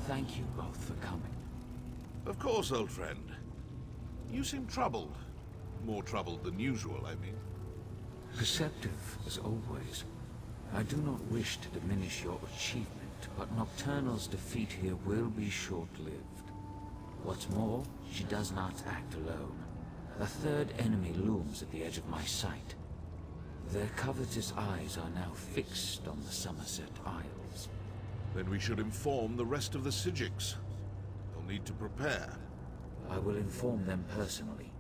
thank you both for coming. Of course, old friend. You seem troubled. More troubled than usual, I mean. Perceptive, as always. I do not wish to diminish your achievement, but Nocturnal's defeat here will be short-lived. What's more, she does not act alone. A third enemy looms at the edge of my sight. Their covetous eyes are now fixed on the Somerset Isles. Then we should inform the rest of the Sijiks. They'll need to prepare. I will inform them personally.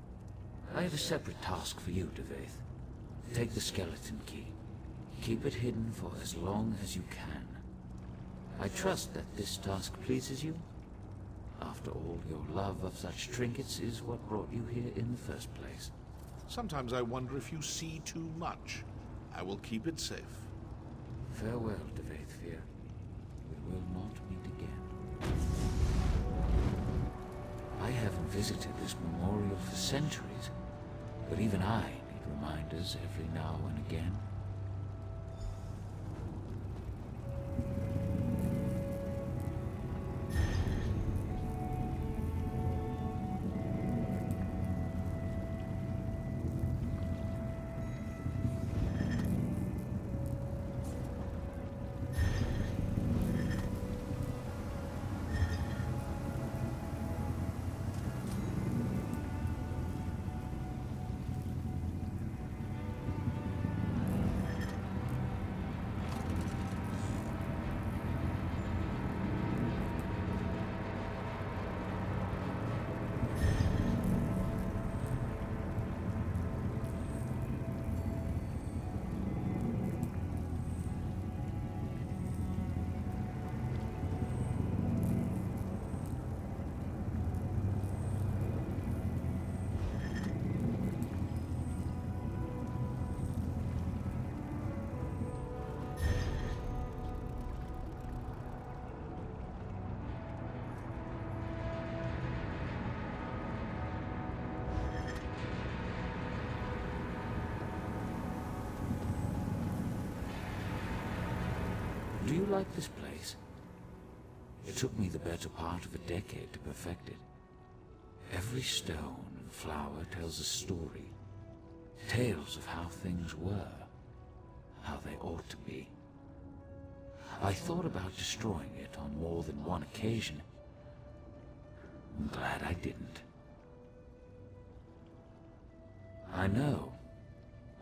I have a separate task for you, Devaith. Take the skeleton key. Keep it hidden for as long as you can. I trust that this task pleases you. After all, your love of such trinkets is what brought you here in the first place. Sometimes I wonder if you see too much. I will keep it safe. Farewell, Devaithfear. We will not meet again. I haven't visited this memorial for centuries, but even I need reminders every now and again. Do you like this place? It took me the better part of a decade to perfect it. Every stone and flower tells a story. Tales of how things were, how they ought to be. I thought about destroying it on more than one occasion. I'm glad I didn't. I know.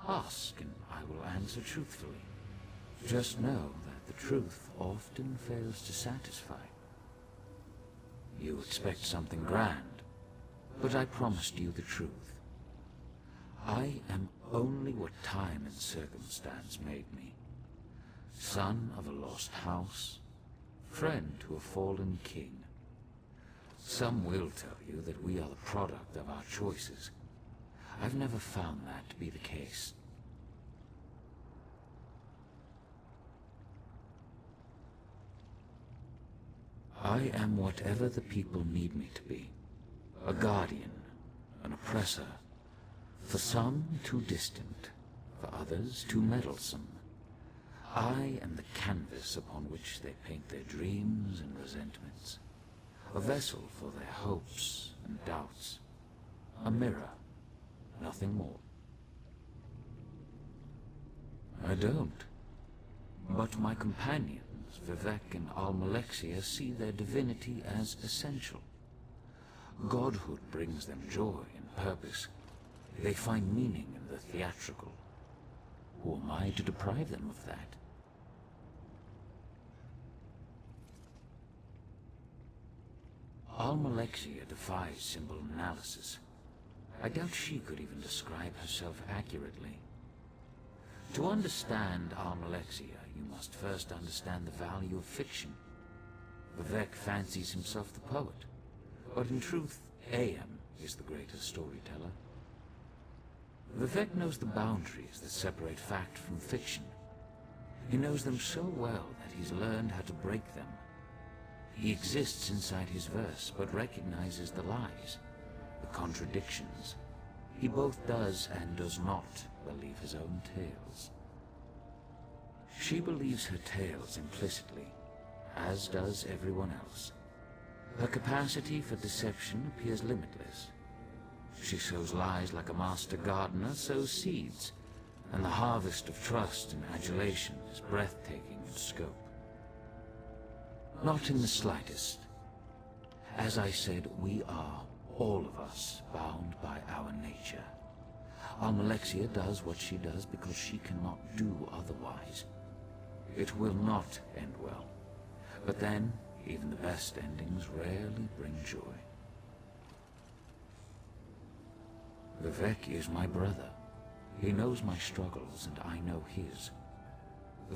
Ask and I will answer truthfully. Just know that the truth often fails to satisfy. You expect something grand, but I promised you the truth. I am only what time and circumstance made me. Son of a lost house, friend to a fallen king. Some will tell you that we are the product of our choices. I've never found that to be the case. I am whatever the people need me to be. A guardian, an oppressor. For some, too distant. For others, too meddlesome. I am the canvas upon which they paint their dreams and resentments. A vessel for their hopes and doubts. A mirror, nothing more. I don't. But my companions, Vivek and Almalexia, see their divinity as essential. Godhood brings them joy and purpose. They find meaning in the theatrical. Who am I to deprive them of that? Almalexia defies symbol analysis. I doubt she could even describe herself accurately. To understand Almalexia, you must first understand the value of fiction. Vivek fancies himself the poet, but in truth, AM is the greatest storyteller. Vivek knows the boundaries that separate fact from fiction. He knows them so well that he's learned how to break them. He exists inside his verse, but recognizes the lies, the contradictions. He both does and does not believe his own tales. She believes her tales implicitly, as does everyone else. Her capacity for deception appears limitless. She sows lies like a master gardener sows seeds, and the harvest of trust and adulation is breathtaking in scope. Not in the slightest. As I said, we are, all of us, bound by our nature. Almalexia does what she does because she cannot do otherwise. It will not end well. But then, even the best endings rarely bring joy. Vivek is my brother. He knows my struggles and I know his.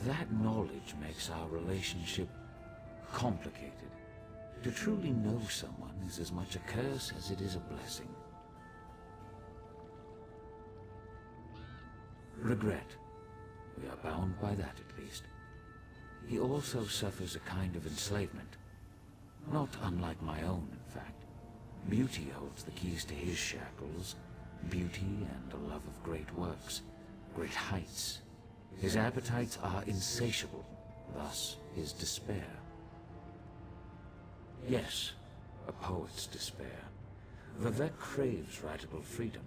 That knowledge makes our relationship complicated. To truly know someone is as much a curse as it is a blessing. Regret. We are bound by that at least. He also suffers a kind of enslavement. Not unlike my own, in fact. Beauty holds the keys to his shackles. Beauty and a love of great works, great heights. His appetites are insatiable, thus his despair. Yes, a poet's despair. Vivek craves writable freedom,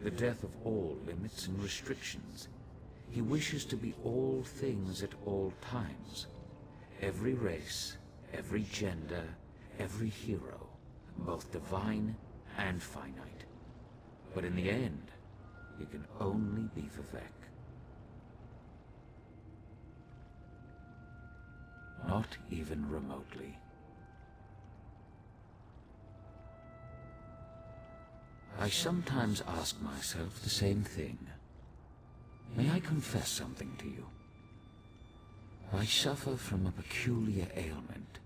the death of all limits and restrictions. He wishes to be all things at all times. Every race, every gender, every hero, both divine and finite. But in the end, he can only be Vivek. Not even remotely. I sometimes ask myself the same thing. May I confess something to you? I suffer from a peculiar ailment.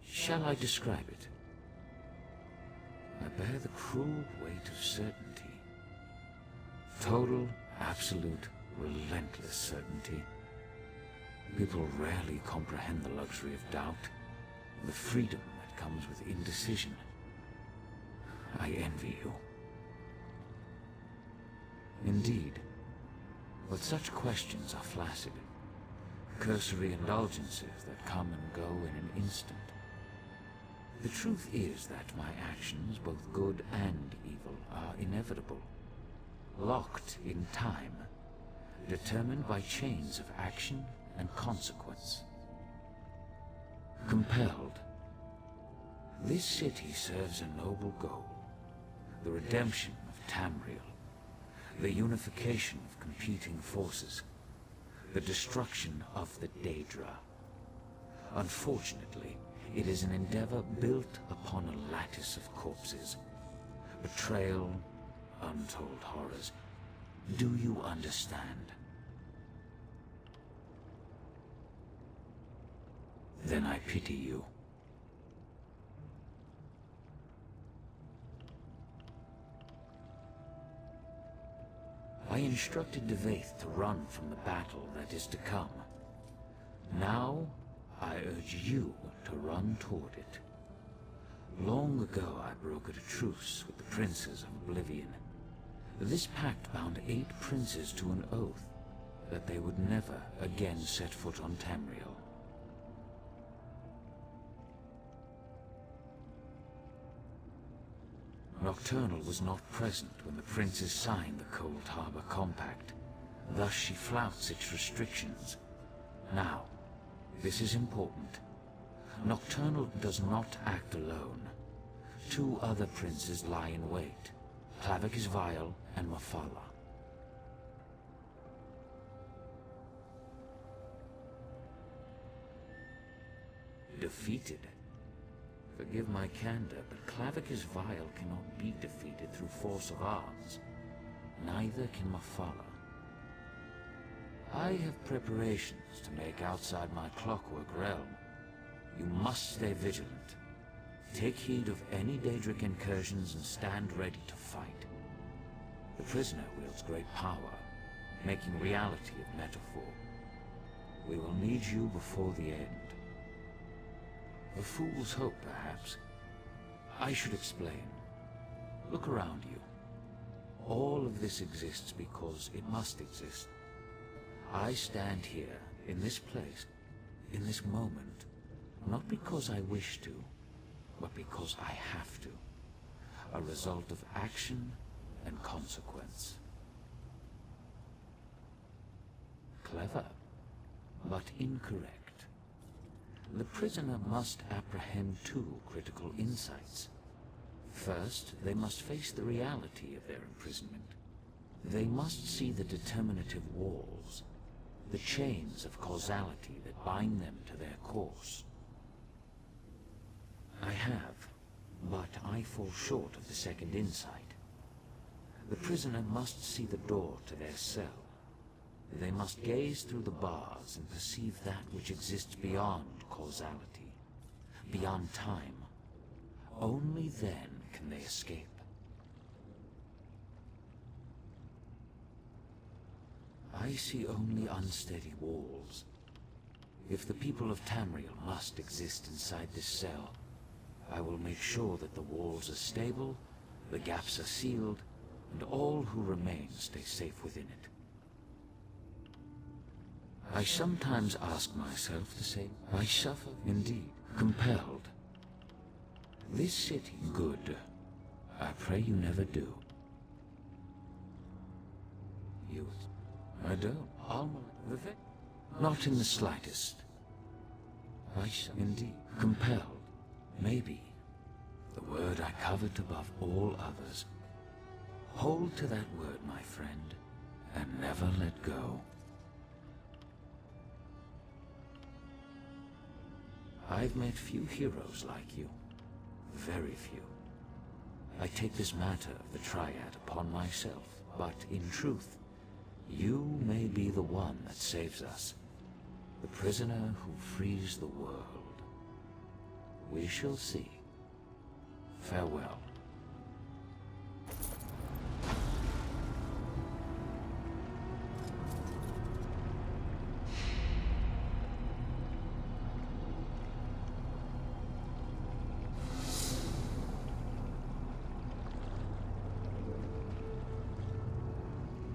Shall I describe it? I bear the cruel weight of certainty. Total, absolute, relentless certainty. People rarely comprehend the luxury of doubt, the freedom that comes with indecision. I envy you. Indeed, but such questions are flaccid, cursory indulgences that come and go in an instant. The truth is that my actions, both good and evil, are inevitable, locked in time, determined by chains of action and consequence. Compelled. This city serves a noble goal, the redemption of Tamriel, the unification of competing forces, the destruction of the Daedra. Unfortunately, it is an endeavor built upon a lattice of corpses. Betrayal, untold horrors. Do you understand? Then I pity you. I instructed Devaith to run from the battle that is to come. Now, I urge you to run toward it. Long ago I brokered a truce with the princes of Oblivion. This pact bound 8 princes to an oath that they would never again set foot on Tamriel. Nocturnal was not present when the princes signed the Cold Harbor Compact. Thus she flouts its restrictions. Now, this is important. Nocturnal does not act alone. 2 other princes lie in wait, Clavicus Vile and Mafala. Defeated? Forgive my candor, but Clavicus Vile cannot be defeated through force of arms. Neither can Mafala. I have preparations to make outside my clockwork realm. You must stay vigilant. Take heed of any Daedric incursions and stand ready to fight. The prisoner wields great power, making reality of metaphor. We will need you before the end. A fool's hope, perhaps. I should explain. Look around you. All of this exists because it must exist. I stand here, in this place, in this moment, not because I wish to, but because I have to. A result of action and consequence. Clever, but incorrect. The prisoner must apprehend two critical insights. First, they must face the reality of their imprisonment. They must see the determinative walls, the chains of causality that bind them to their course. I have, but I fall short of the second insight. The prisoner must see the door to their cell. They must gaze through the bars and perceive that which exists beyond causality, beyond time. Only then can they escape. I see only unsteady walls. If the people of Tamriel must exist inside this cell, I will make sure that the walls are stable, the gaps are sealed, and all who remain stay safe within it. I sometimes ask myself the same. I suffer, indeed, compelled. This city, good. I pray you never do. You, I don't. Not in the slightest. I shall, indeed, compelled. Maybe. The word I covet above all others. Hold to that word, my friend, and never let go. I've met few heroes like you. Very few. I take this matter of the Triad upon myself, but in truth, you may be the one that saves us. The prisoner who frees the world. We shall see. Farewell.